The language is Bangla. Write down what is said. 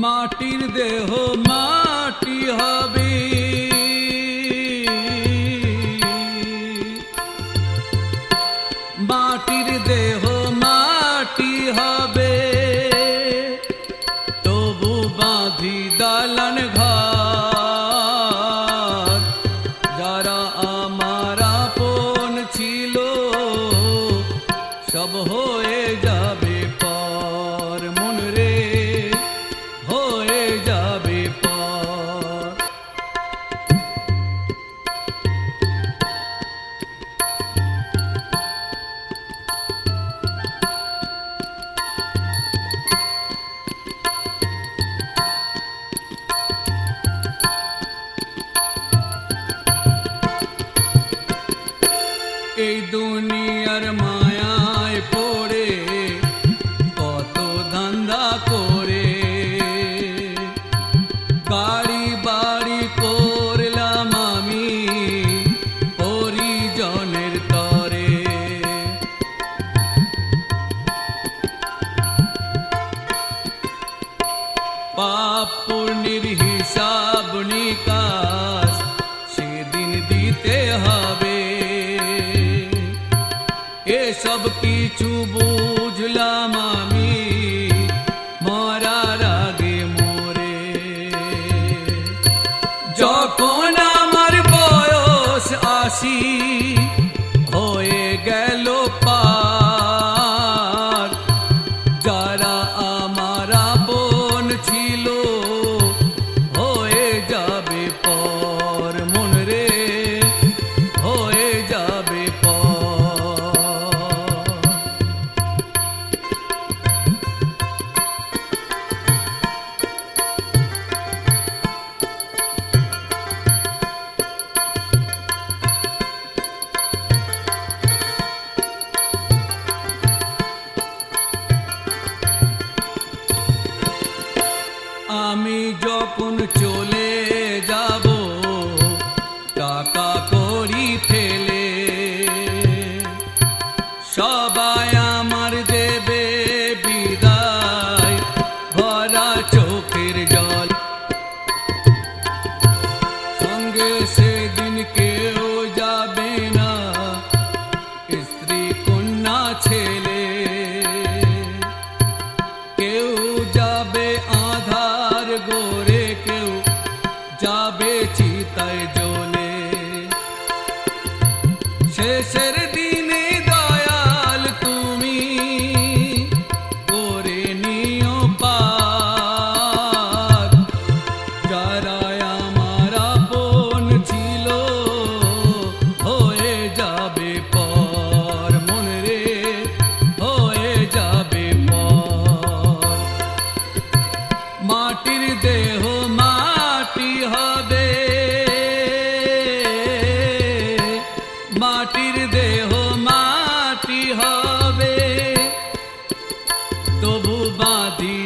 মাটির দেহ মাটি হবে, মাটির দেহ মাটি হবে, তবু বাঁধি দালান ঘর। যারা আমার আপন ছিল সব হয়ে যাবে পর, মন রে হয়ে যাবে পর। এই দুনিয়ার মায়ায় পড়ে কত ধান্দা করে, গাড়ি বাড়ি করলাম আমি পরিজনের তরে। পাপ পুণ্যের হিসাব নিকাশ সেদিন দিতে হবে, এসব কিছু বুঝলাম আমি মরার আগে মরে। যখন আমার বয়স ৮০ হয়ে গেল পার, যারা আমার আপন ছিল হয়ে যাবে পর, মন রে হয়ে যাবে পর। আমি যখন চলে যাব টাকা করি ফেলে, সবাই আমার দেবে বিদায় ভরা চোখের জল। সঙ্গে সেদিন কেউ যাবে না, স্ত্রী কন্যা ছেলে, কেউ যাবে আধার গোরে, কেউ যাবে চিতায় জ্বলে। শেষের দিনে দয়াল তুমি করে নিও পার, যারা আমার আপন ছিল হয়ে যাবে পর, মন রে হয়ে যাবে পর। মাটির দেহ মাটি হবে, মাটির দেহ মাটি হবে, তবু বাঁধি